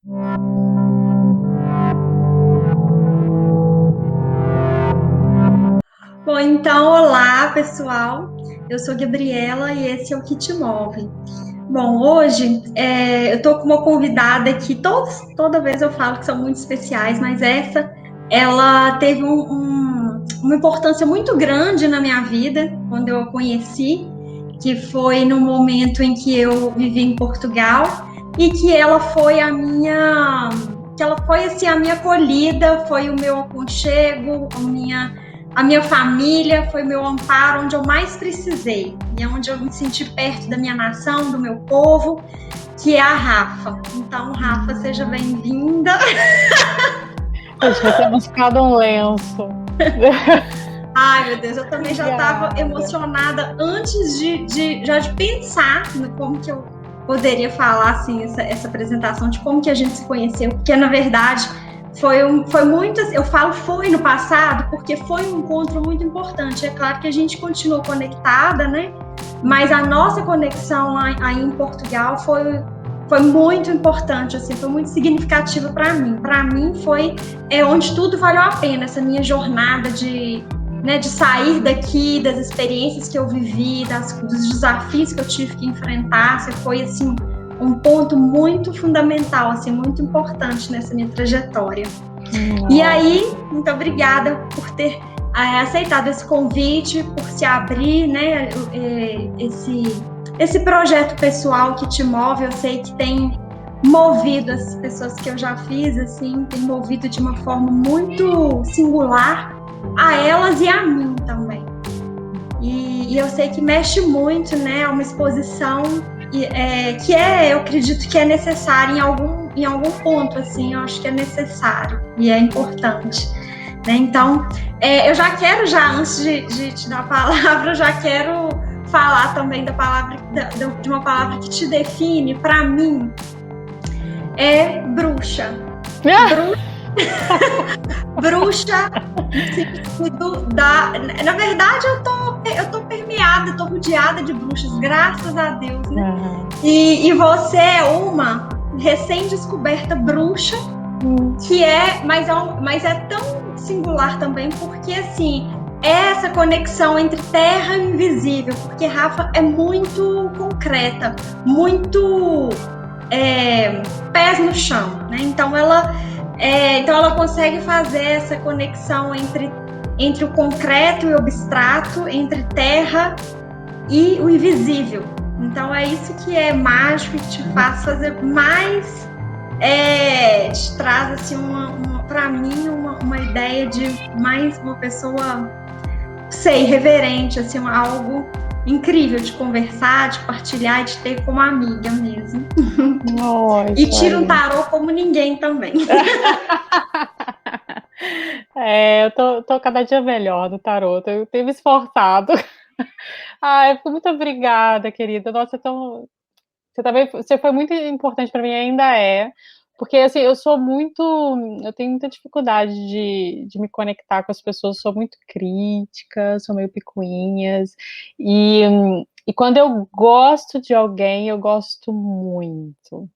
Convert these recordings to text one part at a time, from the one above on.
Bom, então, olá, pessoal. Eu sou Gabriela e esse é o Que Te Move. Bom, hoje eu tô com uma convidada que toda vez eu falo que são muito especiais, mas ela teve uma importância muito grande na minha vida quando eu a conheci, que foi no momento em que eu vivi em Portugal e que ela foi que ela foi assim a minha acolhida, foi o meu aconchego, a minha família, foi meu amparo onde eu mais precisei e é onde eu me senti perto da minha nação, do meu povo, que é a Rafa. Então, Rafa, seja bem-vinda. A gente vai ter buscado um lenço. Ai, meu Deus, eu também já estava Obrigada. emocionada antes de pensar no como que eu poderia falar assim, essa apresentação de como que a gente se conheceu, porque na verdade foi muito, eu falo foi no passado, porque foi um encontro muito importante. É claro que a gente continuou conectada, né? Mas a nossa conexão aí em Portugal foi muito importante, assim, foi muito significativa para mim. Para mim foi onde tudo valeu a pena, essa minha jornada de sair daqui, das experiências que eu vivi, dos desafios que eu tive que enfrentar. Você foi, assim, um ponto muito fundamental, assim, muito importante nessa minha trajetória. E aí, muito obrigada por ter aceitado esse convite, por se abrir, né, esse projeto pessoal que te move. Eu sei que tem movido as pessoas que eu já fiz, assim, tem movido de uma forma muito singular a elas e a mim também. E eu sei que mexe muito, né? É uma exposição que eu acredito que é necessária em algum ponto, assim, eu acho que é necessário e é importante. Né? Então, eu já quero, antes de te dar a palavra, eu já quero falar também de uma palavra que te define. Para mim, é bruxa. Bruxa no sentido da... Na verdade, eu tô permeada, tô rodeada de bruxas, graças a Deus, né? E você é uma recém-descoberta bruxa, mas é tão singular também, porque, assim, é essa conexão entre terra e invisível, porque Rafa é muito concreta, muito pés no chão, né? Então ela consegue fazer essa conexão entre o concreto e o abstrato, entre terra e o invisível. Então é isso que é mágico e te faz fazer mais, te traz assim para mim uma ideia de mais uma pessoa, sei, reverente, assim, algo incrível de conversar, de partilhar e de ter como amiga mesmo. Nossa, e tira um tarô como ninguém também. Eu tô cada dia melhor no tarô, eu tenho me esforçado. Ai, muito obrigada, querida. Nossa, você foi muito importante para mim, ainda é. Porque, assim, eu tenho muita dificuldade de me conectar com as pessoas, sou muito crítica, sou meio picuinhas, e quando eu gosto de alguém, eu gosto muito.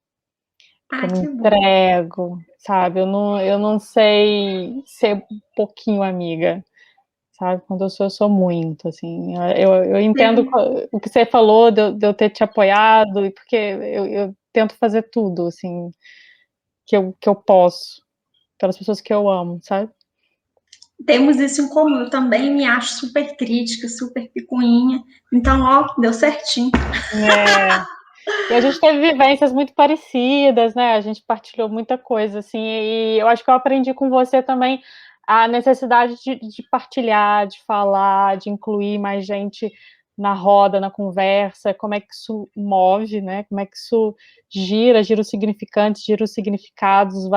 Eu me Que bom. entrego, sabe? Eu não sei ser um pouquinho amiga, sabe? Quando eu sou muito, assim. Eu entendo o que você falou de eu ter te apoiado, porque eu tento fazer tudo, assim, que eu posso, pelas pessoas que eu amo, sabe? Temos isso em comum. Eu também me acho super crítica, super picuinha. Então, ó, deu certinho. E a gente teve vivências muito parecidas, né? A gente partilhou muita coisa, assim, e eu acho que eu aprendi com você também a necessidade de partilhar, de falar, de incluir mais gente na roda, na conversa, como é que isso move, né? Como é que isso gira os significantes, gira os significados,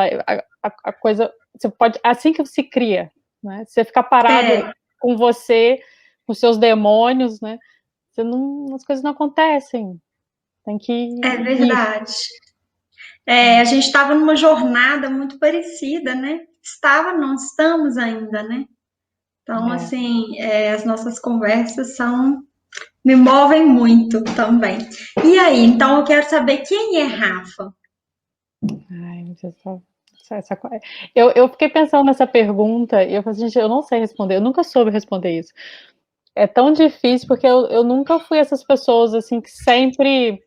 a coisa, você pode, assim que se cria, né? Você ficar parado com você, com seus demônios, né? As coisas não acontecem. Tem que É ir. verdade. A gente estava numa jornada muito parecida, né? Não estamos ainda, né? Então, assim, as nossas conversas me movem muito também. E aí, então eu quero saber quem é Rafa? Eu fiquei pensando nessa pergunta e eu falei, gente, eu não sei responder, eu nunca soube responder isso. É tão difícil porque eu nunca fui essas pessoas assim que sempre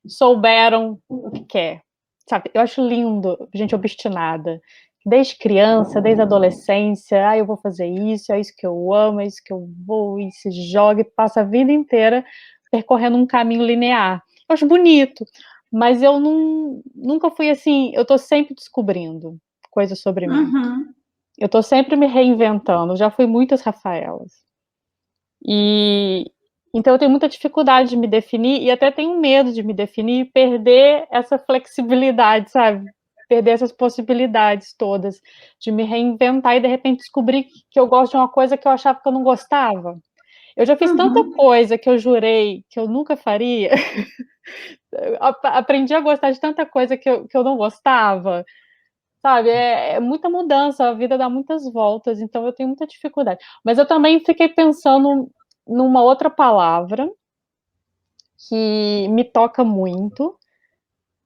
souberam o que quer, sabe? Eu acho lindo gente obstinada. Desde criança, desde a adolescência, eu vou fazer isso, é isso que eu amo, é isso que eu vou, e se joga e passa a vida inteira percorrendo um caminho linear. Eu acho bonito, mas eu nunca fui assim, eu tô sempre descobrindo coisas sobre mim. Uhum, Eu tô sempre me reinventando, já fui muitas Rafaelas. E então eu tenho muita dificuldade de me definir e até tenho medo de me definir e perder essa flexibilidade, sabe? Perder essas possibilidades todas de me reinventar e de repente descobrir que eu gosto de uma coisa que eu achava que eu não gostava. Eu já fiz tanta uhum, coisa que eu jurei que eu nunca faria. Aprendi a gostar de tanta coisa que eu não gostava, sabe? É muita mudança, a vida dá muitas voltas, então eu tenho muita dificuldade. Mas eu também fiquei pensando numa outra palavra que me toca muito,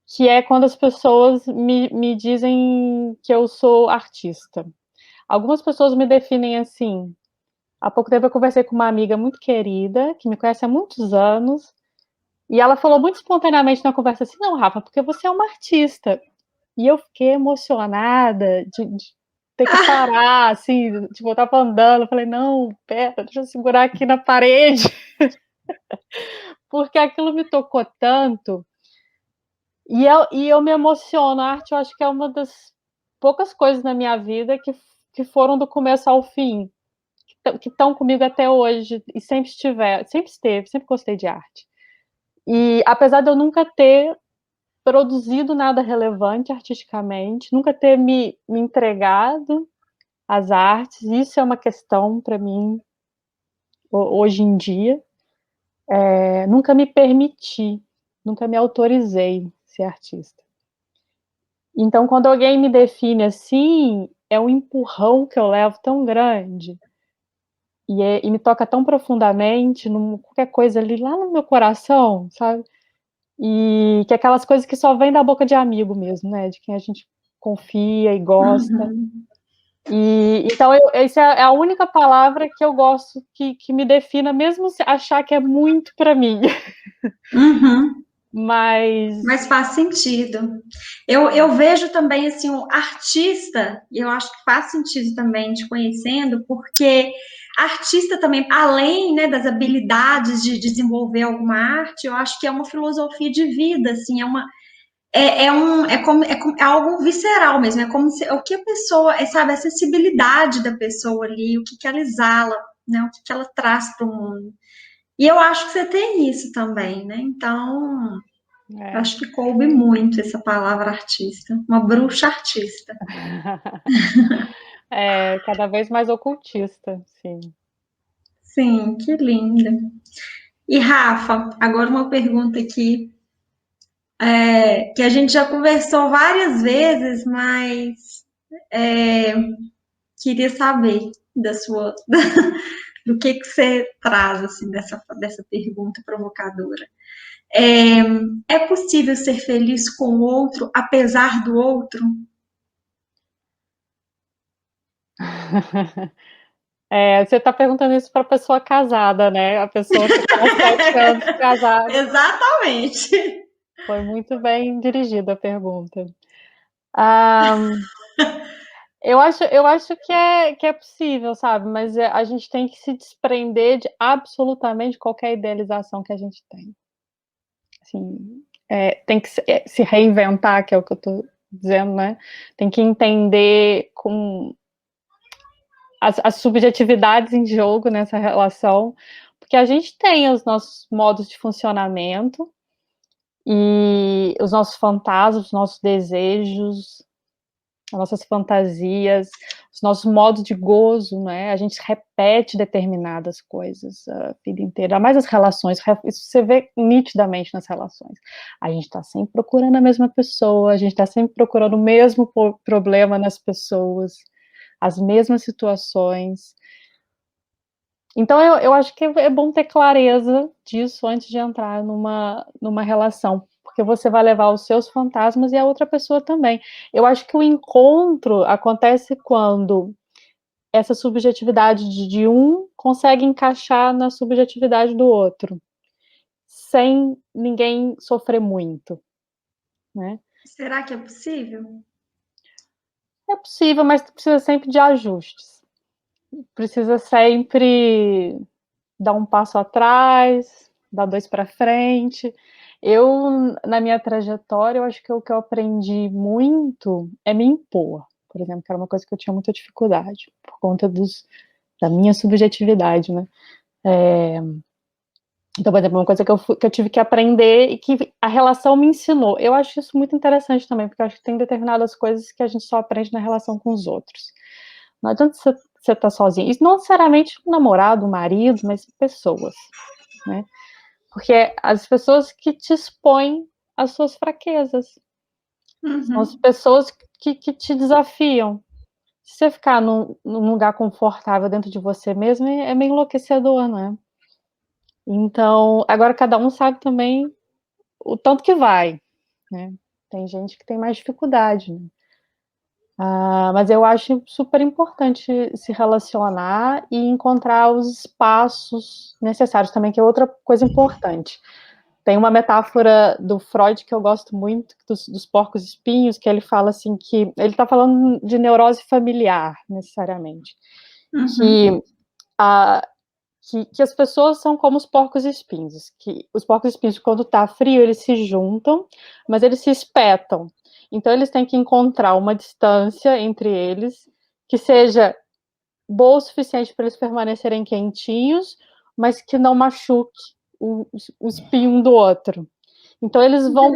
que é quando as pessoas me dizem que eu sou artista. Algumas pessoas me definem assim. Há pouco tempo eu conversei com uma amiga muito querida, que me conhece há muitos anos, e ela falou muito espontaneamente na conversa assim: não, Rafa, porque você é uma artista. E eu fiquei emocionada de ter que parar, assim, tipo, eu tava andando, eu falei, não, pera, deixa eu segurar aqui na parede, porque aquilo me tocou tanto, e eu me emociono, a arte eu acho que é uma das poucas coisas na minha vida que foram do começo ao fim, que estão comigo até hoje, e sempre esteve, sempre gostei de arte. E apesar de eu nunca ter produzido nada relevante artisticamente, nunca ter me entregado às artes, isso é uma questão para mim hoje em dia. Nunca me permiti, nunca me autorizei ser artista. Então, quando alguém me define assim, é um empurrão que eu levo tão grande e me toca tão profundamente, qualquer coisa ali lá no meu coração, sabe? E que é aquelas coisas que só vêm da boca de amigo mesmo, né? De quem a gente confia e gosta. uhum, E então essa é a única palavra que eu gosto que me defina, mesmo se achar que é muito para mim. uhum. Mas Mas faz sentido. Eu vejo também assim o artista, e eu acho que faz sentido também te conhecendo, porque artista também, além, né, das habilidades de desenvolver alguma arte, eu acho que é uma filosofia de vida, assim, é algo visceral mesmo, é como se o que a pessoa, sabe, a sensibilidade da pessoa ali, o que que ela exala, né, o que que ela traz para o mundo. E eu acho que você tem isso também, né? Então, eu é. acho que coube muito essa palavra artista, uma bruxa artista. É cada vez mais ocultista, sim. Sim, que linda. E Rafa, agora uma pergunta aqui, que a gente já conversou várias vezes, mas é, queria saber da sua, do que você traz assim dessa pergunta provocadora. É, é possível ser feliz com o outro apesar do outro? Você está perguntando isso para a pessoa casada, né? A pessoa que está há 7 anos casada. Exatamente. Foi muito bem dirigida a pergunta. Ah, eu acho que é possível, sabe? Mas a gente tem que se desprender de absolutamente qualquer idealização que a gente tem. Assim, tem que se reinventar, que é o que eu estou dizendo, né? Tem que entender com as subjetividades em jogo nessa relação, porque a gente tem os nossos modos de funcionamento e os nossos fantasmas, os nossos desejos, as nossas fantasias, os nossos modos de gozo, né? A gente repete determinadas coisas a vida inteira, mais as relações, isso você vê nitidamente nas relações. A gente está sempre procurando a mesma pessoa, a gente está sempre procurando o mesmo problema nas pessoas, as mesmas situações. Então eu acho que é bom ter clareza disso antes de entrar numa relação, porque você vai levar os seus fantasmas e a outra pessoa também. Eu acho que o encontro acontece quando essa subjetividade de um consegue encaixar na subjetividade do outro, sem ninguém sofrer muito, né? Será que é possível? É possível, mas precisa sempre de ajustes. Precisa sempre dar um passo atrás, dar dois para frente. Eu, na minha trajetória, eu acho que o que eu aprendi muito é me impor, por exemplo, que era uma coisa que eu tinha muita dificuldade, por conta da minha subjetividade, né? Então, por exemplo, uma coisa que eu tive que aprender e que a relação me ensinou. Eu acho isso muito interessante também, porque eu acho que tem determinadas coisas que a gente só aprende na relação com os outros. Não adianta você estar sozinho. Isso não necessariamente um namorado, um marido, mas pessoas, né? Porque as pessoas que te expõem às suas fraquezas. São as pessoas que te desafiam. Se você ficar num lugar confortável dentro de você mesmo, é meio enlouquecedor, né? Então, agora cada um sabe também o tanto que vai, né? Tem gente que tem mais dificuldade, né? Mas eu acho super importante se relacionar e encontrar os espaços necessários também, que é outra coisa importante. Tem uma metáfora do Freud que eu gosto muito, dos porcos espinhos, que ele fala assim que ele está falando de neurose familiar, necessariamente. Que, a, que as pessoas são como os porcos espinhos, que os porcos espinhos, quando está frio, eles se juntam, mas eles se espetam. Então, eles têm que encontrar uma distância entre eles que seja boa o suficiente para eles permanecerem quentinhos, mas que não machuque o espinho um do outro. Então, eles vão.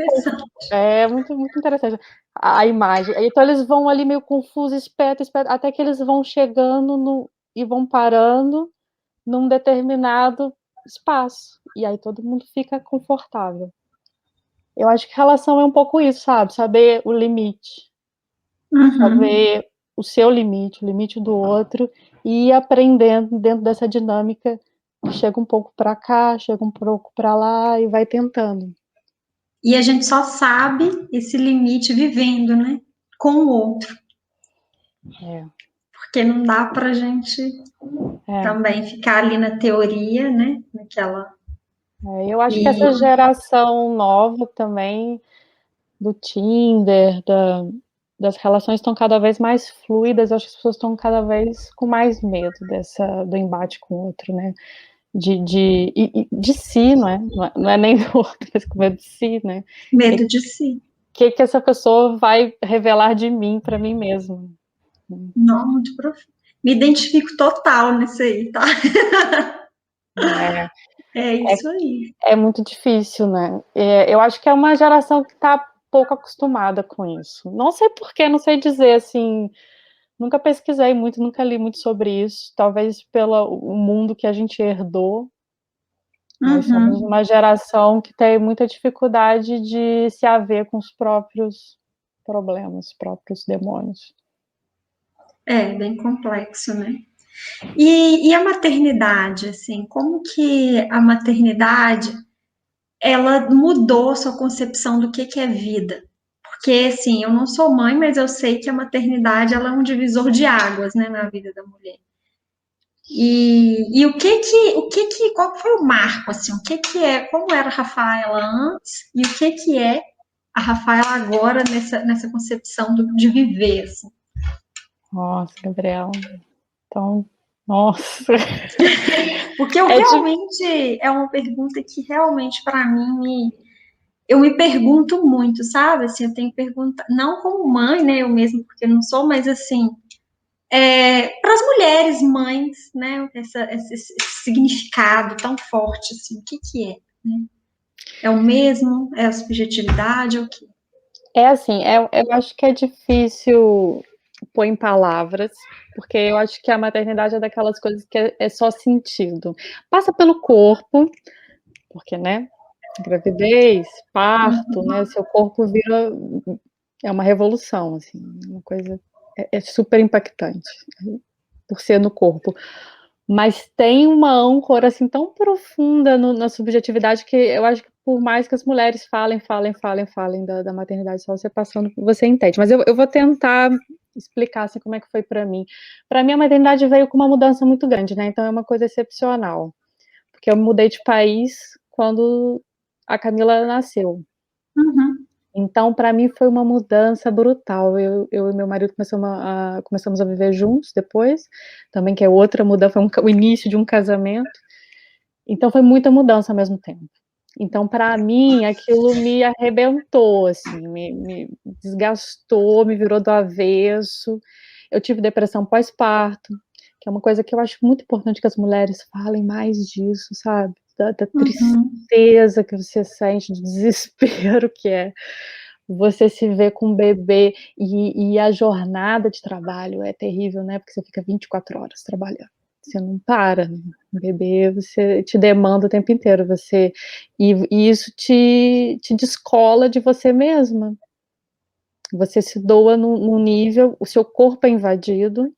É muito, muito interessante a imagem. Então, eles vão ali meio confusos, espetam, até que eles vão chegando e vão parando num determinado espaço. E aí todo mundo fica confortável. Eu acho que relação é um pouco isso, sabe? Saber o limite. Saber o seu limite, o limite do outro, e ir aprendendo dentro dessa dinâmica que chega um pouco para cá, chega um pouco para lá e vai tentando. E a gente só sabe esse limite vivendo, né? Com o outro. Porque não dá pra gente também ficar ali na teoria, né? Naquela. Eu acho que essa geração nova também, do Tinder, das relações estão cada vez mais fluidas, acho que as pessoas estão cada vez com mais medo do embate com o outro, né? De si, não é? Não é nem do outro, mas com medo de si, né? Medo de si. O que essa pessoa vai revelar de mim para mim mesmo? Não, muito profundo. Me identifico total nisso aí, tá? É isso aí. É muito difícil, né? Eu acho que é uma geração que está pouco acostumada com isso. Não sei porquê, não sei dizer assim. Nunca pesquisei muito, nunca li muito sobre isso. Talvez pelo mundo que a gente herdou. Nós somos uma geração que tem muita dificuldade de se haver com os próprios problemas, próprios demônios. É, bem complexo, né? E a maternidade, assim, como que a maternidade, ela mudou a sua concepção do que é vida? Porque, assim, eu não sou mãe, mas eu sei que a maternidade, ela é um divisor de águas, né, na vida da mulher. E qual foi o marco, assim, como era a Rafaela antes e o que é a Rafaela agora nessa concepção de viver, assim? Nossa, Gabriel. Então, nossa. Porque eu realmente, é uma pergunta que realmente, para mim, eu me pergunto muito, sabe? Assim, eu tenho pergunta, não como mãe, né? Eu mesma, porque eu não sou, mas assim, para as mulheres mães, né? Esse significado tão forte, assim, o que é? Né? É o mesmo? É a subjetividade? É o quê? É assim, eu acho que é difícil pôr em palavras, porque eu acho que a maternidade é daquelas coisas que é só sentido. Passa pelo corpo, porque, né? Gravidez, parto, né? Seu corpo vira é uma revolução, assim, uma coisa é super impactante por ser no corpo. mas tem uma âncora assim tão profunda na subjetividade que eu acho que por mais que as mulheres falem da maternidade, só você passando, você entende. Mas eu vou tentar explicar assim, como é que foi para mim. Para mim, a maternidade veio com uma mudança muito grande, né? Então é uma coisa excepcional, porque eu me mudei de país quando a Camila nasceu. Uhum. Então, para mim, foi uma mudança brutal. Eu e meu marido começamos a viver juntos depois, também, que é outra mudança, foi o início de um casamento. Então, foi muita mudança ao mesmo tempo. Então, para mim, aquilo me arrebentou, assim, me desgastou, me virou do avesso. Eu tive depressão pós-parto, que é uma coisa que eu acho muito importante que as mulheres falem mais disso, sabe? Da Uhum. tristeza que você sente, do desespero que é você se vê com um bebê e a jornada de trabalho é terrível, né? Porque você fica 24 horas trabalhando. Você não para, né? O bebê você te demanda o tempo inteiro, e isso te descola de você mesma. Você se doa num nível, o seu corpo é invadido,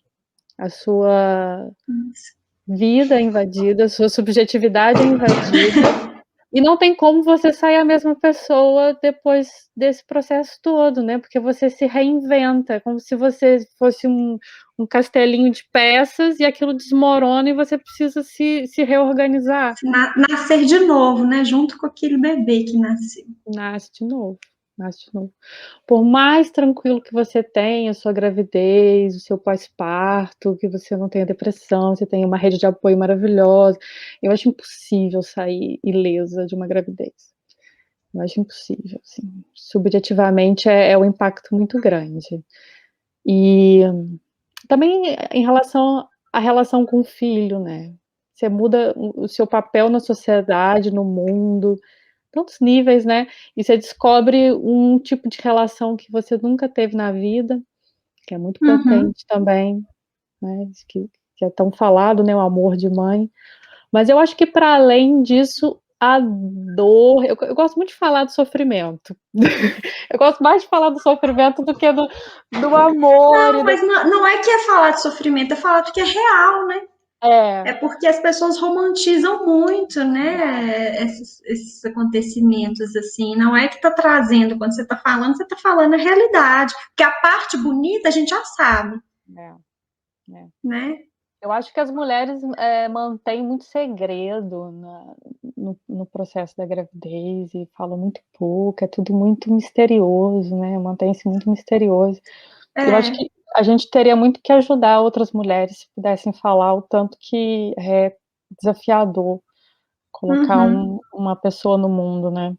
a sua vida é invadida, a sua subjetividade é invadida, e não tem como você sair a mesma pessoa depois desse processo todo, né? Porque você se reinventa, é como se você fosse um castelinho de peças e aquilo desmorona e você precisa se reorganizar. Nascer de novo, né? Junto com aquele bebê que nasceu. Nasce de novo, nasce de novo. Por mais tranquilo que você tenha a sua gravidez, o seu pós-parto, que você não tenha depressão, você tenha uma rede de apoio maravilhosa, eu acho impossível sair ilesa de uma gravidez. Eu acho impossível, assim. Subjetivamente é um impacto muito grande. E também em relação à relação com o filho, né? Você muda o seu papel na sociedade, no mundo, tantos níveis, né? E você descobre um tipo de relação que você nunca teve na vida, que é muito Uhum. potente também, né? Que é tão falado, né? O amor de mãe. Mas eu acho que para além disso, a dor, eu gosto muito de falar do sofrimento. Eu gosto mais de falar do sofrimento do que do amor Não, e da mas não é que é falar de sofrimento, é falar do que é real, né? é, É porque as pessoas romantizam muito, né? Esses acontecimentos, assim. Não é que tá trazendo, quando você tá falando a realidade. Porque a parte bonita a gente já sabe, é, é. né? Eu acho que as mulheres, mantêm muito segredo no processo da gravidez e falam muito pouco, é tudo muito misterioso, né, mantém-se muito misterioso. Eu acho É. que a gente teria muito que ajudar outras mulheres se pudessem falar o tanto que é desafiador colocar Uhum. uma pessoa no mundo, né.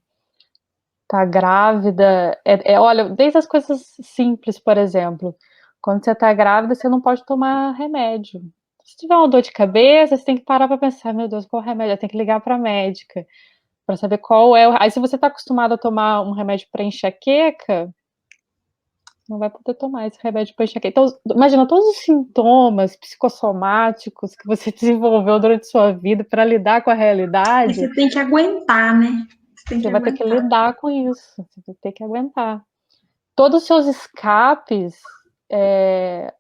Tá grávida, olha, desde as coisas simples, por exemplo, quando você tá grávida, você não pode tomar remédio. Se tiver uma dor de cabeça, você tem que parar para pensar: "Meu Deus, qual remédio?" Tem que ligar para a médica, para saber qual é o aí se você tá acostumado a tomar um remédio para enxaqueca, não vai poder tomar esse remédio para enxaqueca. Então, imagina todos os sintomas psicossomáticos que você desenvolveu durante sua vida para lidar com a E realidade, você tem que aguentar, né? Você tem que você vai ter que aguentar. lidar com isso, você vai ter que aguentar. Todos os seus escapes, eh,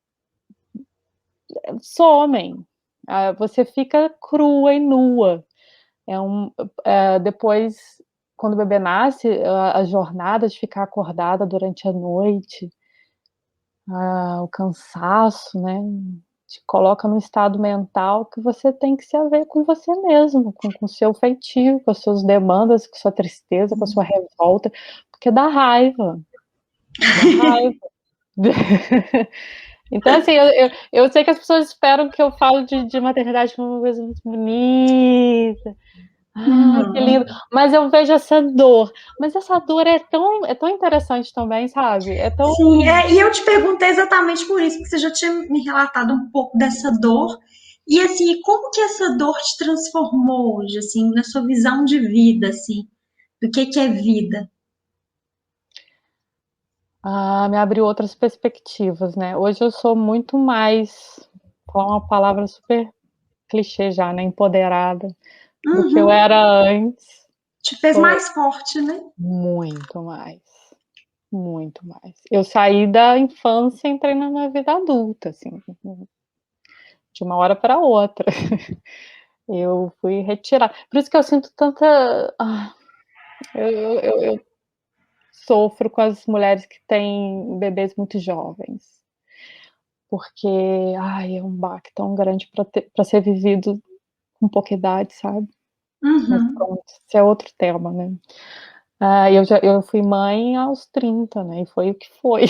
somem. Você fica crua e nua. É um depois, quando o bebê nasce, a jornada de ficar acordada durante a noite, o cansaço, né, te coloca num estado mental que você tem que se haver com você mesmo, com o seu feitio, com as suas demandas, com a sua tristeza, com a sua revolta, porque dá raiva, dá raiva. Então, assim, eu sei que as pessoas esperam que eu fale de maternidade como uma coisa muito bonita. Ai, que lindo. Uhum. Mas eu vejo essa dor. Mas essa dor é tão interessante também, sabe? É tão. Sim, e eu te perguntei exatamente por isso, porque você já tinha me relatado um pouco dessa dor. E assim, como que essa dor te transformou hoje, assim, na sua visão de vida, assim, do que é vida? Me abriu outras perspectivas, né? Hoje eu sou muito mais, com uma palavra super clichê já, né? Empoderada do que eu Uhum. era antes. Te fez Sou mais forte, né? muito mais. Muito mais. Eu saí da infância e entrei na minha vida adulta, assim. de uma hora para outra. Eu fui retirar. Por isso que eu sinto tanta. Eu sofro com as mulheres que têm bebês muito jovens, porque é um baque tão grande para ser vivido com pouca idade, sabe? Mas Uhum. pronto, esse é outro tema, né? Eu fui mãe aos 30, né? E foi o que foi.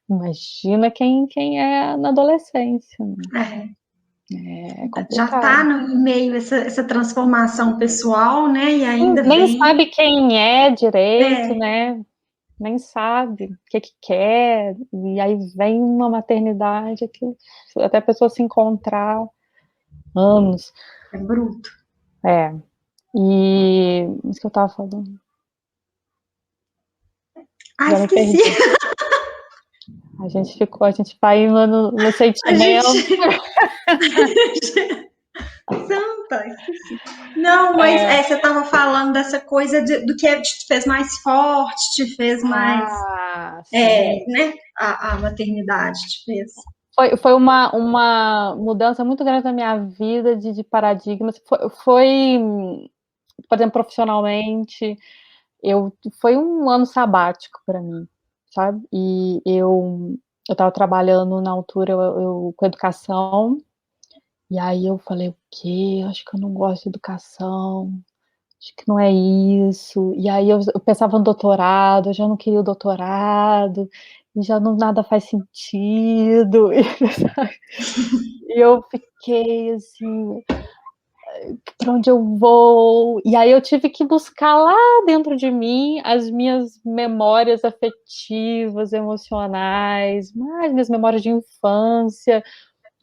Imagina quem é na adolescência, né? É. É Já está complicado. no meio essa transformação pessoal, né? E ainda Nem vem. sabe quem é direito, É, né? Nem sabe o que quer, e aí vem uma maternidade que até a pessoa se encontrar anos. é bruto. É. E isso que eu tava falando. Ah, Já me esqueci. perdi. A gente vai indo no A sentimento. gente. Santa, esqueci. Não, mas você estava falando dessa coisa do que te fez mais forte, te fez mais. Sim. Né? A maternidade te fez. Foi uma mudança muito grande na minha vida de paradigmas. Foi, por exemplo, profissionalmente, foi um ano sabático para mim, sabe? E eu estava trabalhando na altura com educação, e aí eu falei, o quê? Acho que eu não gosto de educação, acho que não é isso. E aí eu pensava no doutorado, eu já não queria o doutorado, e já não nada faz sentido. E eu fiquei assim, para onde eu vou? E aí eu tive que buscar lá dentro de mim as minhas memórias afetivas, emocionais, mais minhas memórias de infância. O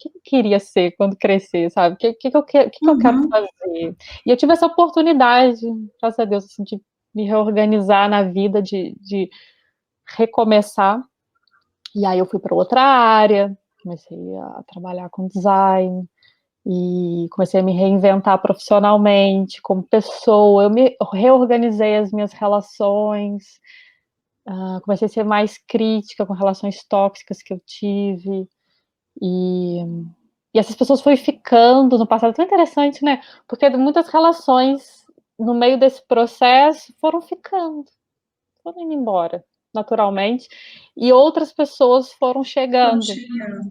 que eu queria ser quando crescer, sabe? O que eu quero Uhum. fazer? E eu tive essa oportunidade, graças a Deus, assim, de me reorganizar na vida, de recomeçar. E aí eu fui para outra área, comecei a trabalhar com design, e comecei a me reinventar profissionalmente, como pessoa. Eu me reorganizei as minhas relações, comecei a ser mais crítica com relações tóxicas que eu tive. E, e essas pessoas foram ficando no passado. Tão interessante, né? Porque muitas relações, no meio desse processo, foram indo embora, naturalmente. E outras pessoas foram Foram chegando chegando.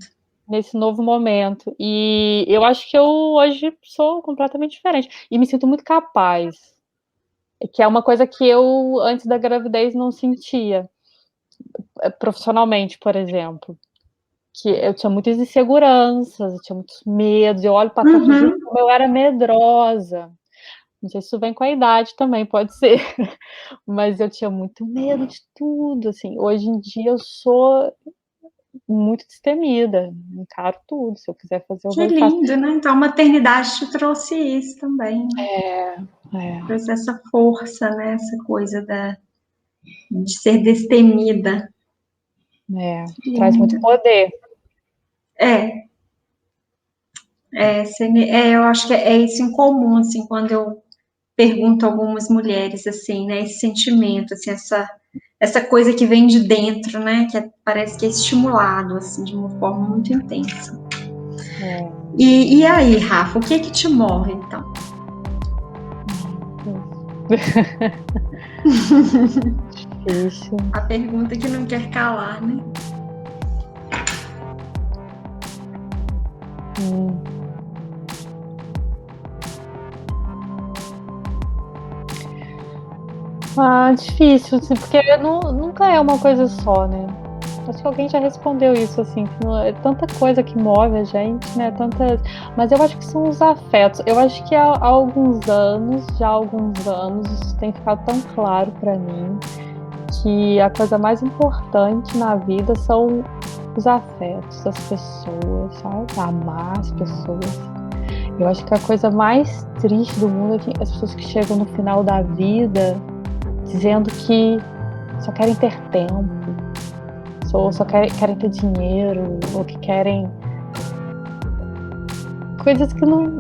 nesse novo momento. E eu acho que eu hoje sou completamente diferente e me sinto muito capaz, que é uma coisa que eu antes da gravidez não sentia, profissionalmente, por exemplo, que eu tinha muitas inseguranças, eu tinha muitos medos, eu olho para trás e falo, gente, Uhum. como eu era medrosa. Não sei se isso vem com a idade também, pode ser, mas eu tinha muito medo de tudo, assim. Hoje em dia eu sou muito destemida, encaro tudo, se eu quiser fazer eu Que vou e faço. lindo, né? Então a maternidade te trouxe isso também, né? É. Trouxe essa força, né? Essa coisa de ser destemida. Traz muito Linda. poder. É, eu acho que é isso em comum, assim, quando eu pergunto a algumas mulheres, assim, né? Esse sentimento, assim, essa coisa que vem de dentro, né? Parece que é estimulado, assim, de uma forma muito intensa. É. E aí, Rafa, o que te move, então? Difícil. A pergunta que não quer calar, né? Difícil, assim, porque nunca é uma coisa só, né? Acho que alguém já respondeu isso, assim, que não é tanta coisa que move a gente, né? Tantas. Mas eu acho que são os afetos. Eu acho que há alguns anos, isso tem ficado tão claro para mim que a coisa mais importante na vida são os afetos das pessoas, sabe? Amar as pessoas. Eu acho que a coisa mais triste do mundo é que as pessoas que chegam no final da vida dizendo que só querem ter tempo, ou só querem ter dinheiro, ou que querem coisas que não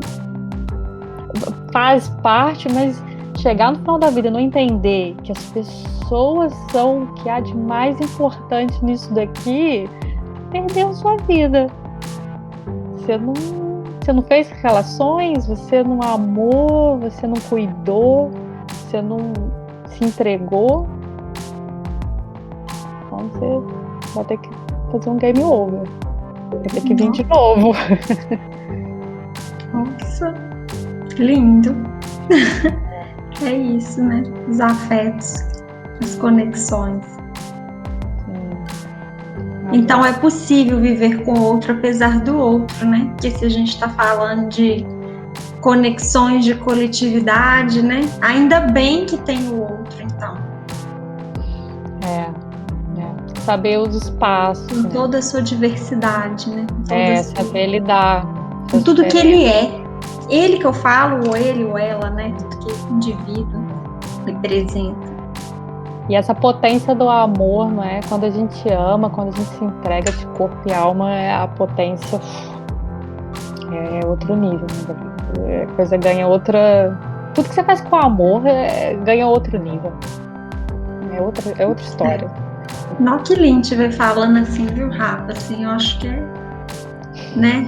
faz parte, mas chegar no final da vida e não entender que as pessoas são o que há de mais importante nisso daqui, perdeu sua vida, você não fez relações, você não amou, você não cuidou, você não se entregou, então você vai ter que fazer um game over. Vai ter que vir de novo. Nossa, lindo. É isso, né? Os afetos, as conexões. Então é possível viver com o outro apesar do outro, né? Porque se a gente está falando de conexões de coletividade, né? Ainda bem que tem o outro, então. Saber os espaços. Com toda a sua diversidade, né? Saber lidar. Com tudo que ele é. Ele que eu falo, ou ele ou ela, né? Tudo que o indivíduo representa. E essa potência do amor, não é? Quando a gente ama, quando a gente se entrega de corpo e alma, a potência é outro nível. Né? A coisa ganha outra. Tudo que você faz com amor ganha outro nível. É outra história. Não, que lindo te ver falando assim, viu, Rafa? Assim, eu acho que é, né?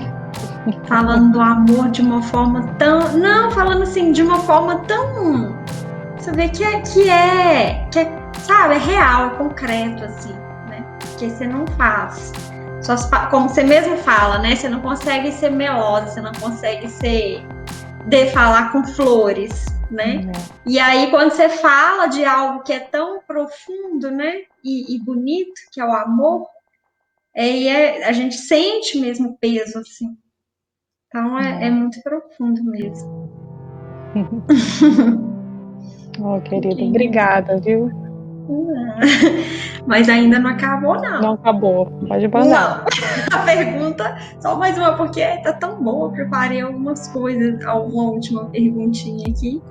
Falando do amor de uma forma tão. Não, falando assim, de uma forma tão. Você vê que é, sabe, é real, é concreto, assim, né? Porque você não faz. Como você mesmo fala, né? Você não consegue ser melosa, você não consegue falar com flores, né? E aí, quando você fala de algo que é tão profundo, né? E bonito, que é o amor, a gente sente mesmo o peso, assim. Então, é muito profundo mesmo. Oh, querida, obrigada, viu? Mas ainda não acabou, não. Não acabou, pode mandar. Não. A pergunta, só mais uma, porque tá tão boa. Eu preparei algumas coisas, uma última perguntinha aqui.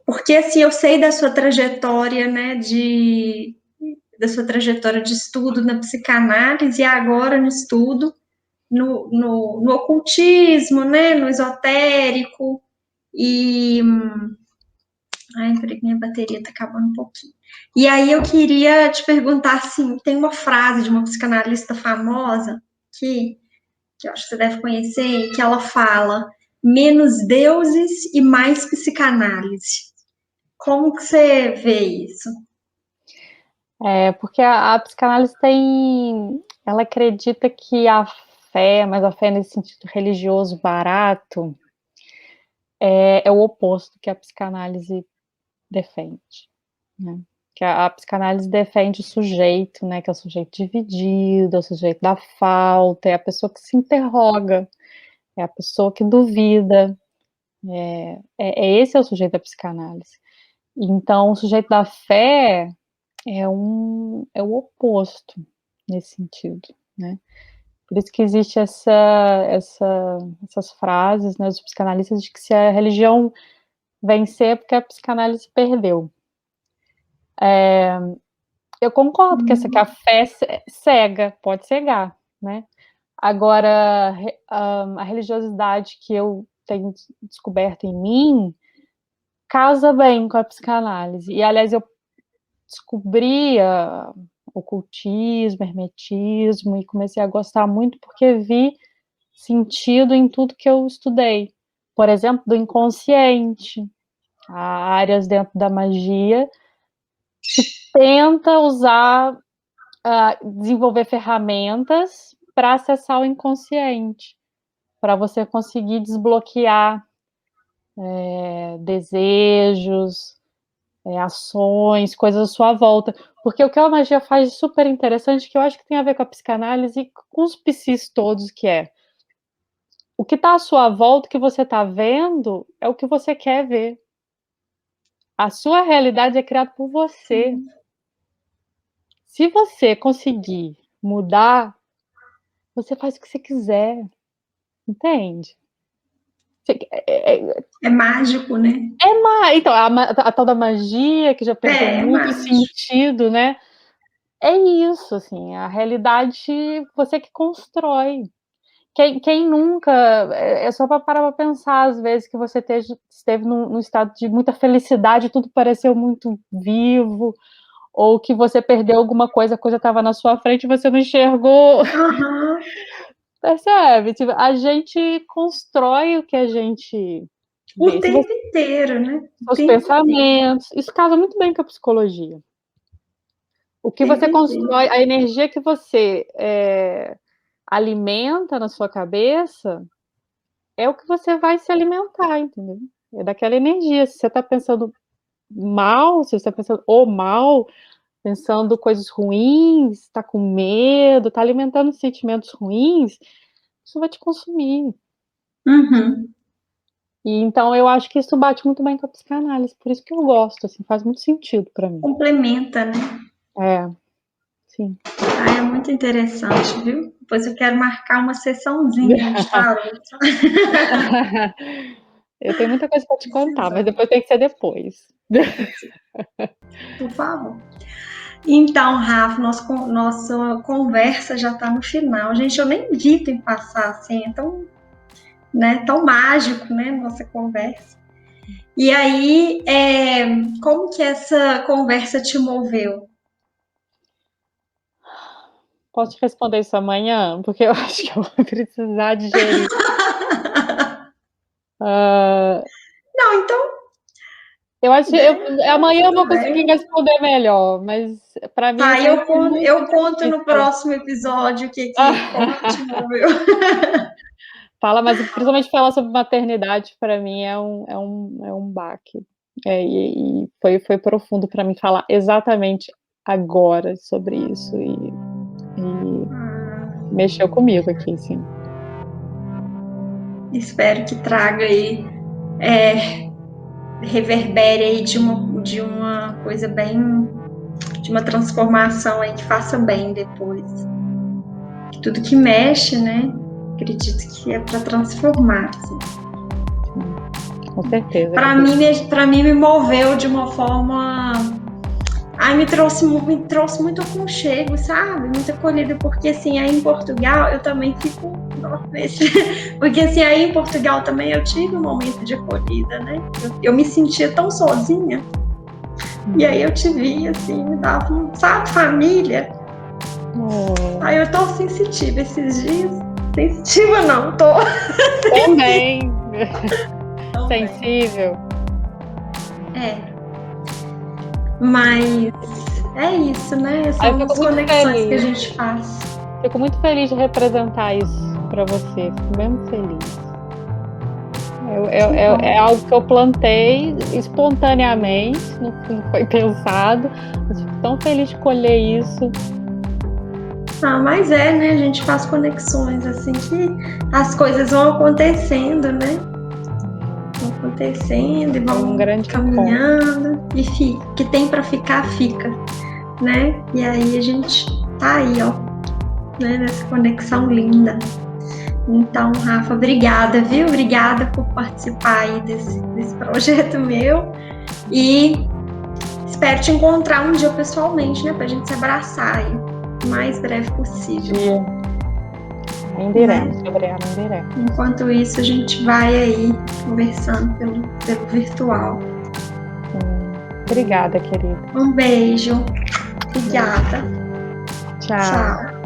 Porque assim, eu sei da sua trajetória, né, da sua trajetória de estudo na psicanálise e agora no estudo no ocultismo, né, no esotérico e ai, peraí, minha bateria tá acabando um pouquinho. E aí eu queria te perguntar assim, tem uma frase de uma psicanalista famosa que eu acho que você deve conhecer, que ela fala: menos deuses e mais psicanálise. Como que você vê isso? Porque a psicanálise ela acredita que a fé, mas a fé nesse sentido religioso barato, é o oposto que a psicanálise defende, né? Que a psicanálise defende o sujeito, né? Que é o sujeito dividido, é o sujeito da falta, é a pessoa que se interroga, é a pessoa que duvida. Esse é o sujeito da psicanálise. Então, o sujeito da fé é o oposto nesse sentido, né? Por isso que existe essas frases, né, dos psicanalistas de que se a religião vencer é porque a psicanálise perdeu. Eu concordo que a fé cega, pode cegar, né? Agora, a religiosidade que eu tenho descoberto em mim casa bem com a psicanálise. E, aliás, eu descobria ocultismo, hermetismo e comecei a gostar muito porque vi sentido em tudo que eu estudei. Por exemplo, do inconsciente, há áreas dentro da magia que tenta usar, desenvolver ferramentas para acessar o inconsciente, para você conseguir desbloquear desejos, ações, coisas à sua volta. Porque o que a magia faz de super interessante, que eu acho que tem a ver com a psicanálise e com os psis todos, que é o que está à sua volta, o que você está vendo, é o que você quer ver. A sua realidade é criada por você. Se você conseguir mudar, você faz o que você quiser. Entende? É mágico, né? Então, a tal da magia, que já perdeu muito sentido, né? É isso, assim, a realidade você que constrói. Quem nunca, é só para parar para pensar, às vezes, que você esteve num estado de muita felicidade, tudo pareceu muito vivo, ou que você perdeu alguma coisa, a coisa estava na sua frente e você não enxergou. Aham. Percebe? Tipo, a gente constrói o que a gente O vê. Se tempo você, inteiro, né? O seus tempo inteiro. pensamentos, isso casa muito bem com a psicologia. O O que tempo você inteiro. constrói, a energia que você alimenta na sua cabeça é o que você vai se alimentar, entendeu? É daquela energia. Se você está pensando mal, se você está pensando ou mal, pensando coisas ruins, está com medo, está alimentando sentimentos ruins, isso vai te consumir. Uhum. E então eu acho que isso bate muito bem com a psicanálise, por isso que eu gosto, assim, faz muito sentido para mim. Complementa, né? É, sim. Ah, é muito interessante, viu? Depois eu quero marcar uma sessãozinha de tarot. Eu tenho muita coisa para te contar, mas Precisando. depois tem que ser depois. Por favor. Então, Rafa, nossa conversa já está no final. Gente, eu nem vi o tempo passar assim, é tão, né, tão mágico, né, nossa conversa. E aí, como que essa conversa te moveu? Posso te responder isso amanhã? Porque eu acho que eu vou precisar digerir. Não, então, Eu acho que amanhã eu tudo vou conseguir bem. responder melhor, mas para mim Tá, assim foi muito eu conto no difícil. próximo episódio como que te moveu. Fala, mas principalmente falar sobre maternidade para mim é um baque. E foi profundo para mim falar exatamente agora sobre isso e mexeu comigo aqui, sim. Espero que traga aí, reverbere aí de uma coisa bem, de uma transformação aí que faça bem depois. Tudo que mexe, né? Acredito que é para transformar. Assim. Com certeza. Para mim me moveu de uma forma, me trouxe muito aconchego, sabe? Muita acolhida, porque assim, aí em Portugal eu também fico, porque assim, aí em Portugal também eu tive um momento de acolhida, né? Eu me sentia tão sozinha. E aí eu te vi, assim, me dava, sabe, família. Aí eu tô sensitiva esses dias. Sensitiva não, tô. Também. Sensível. Mas é isso, né? São as conexões que a gente faz. Fico muito feliz de representar isso para você. Fico mesmo feliz. É algo que eu plantei espontaneamente, não foi pensado, mas fico tão feliz de colher isso. Mas né? A gente faz conexões assim que as coisas vão acontecendo, né? Vão acontecendo e vão caminhando e fica. O que tem para ficar, fica, né? E aí a gente tá aí, ó, né? Nessa conexão linda. Então, Rafa, obrigada, viu? Obrigada por participar aí desse projeto meu. E espero te encontrar um dia pessoalmente, né? Pra gente se abraçar aí o mais breve possível. Ainda iremos, Gabriela, ainda iremos. Enquanto isso, a gente vai aí conversando pelo virtual. Obrigada, querida. Um beijo. Obrigada. Tchau. Tchau.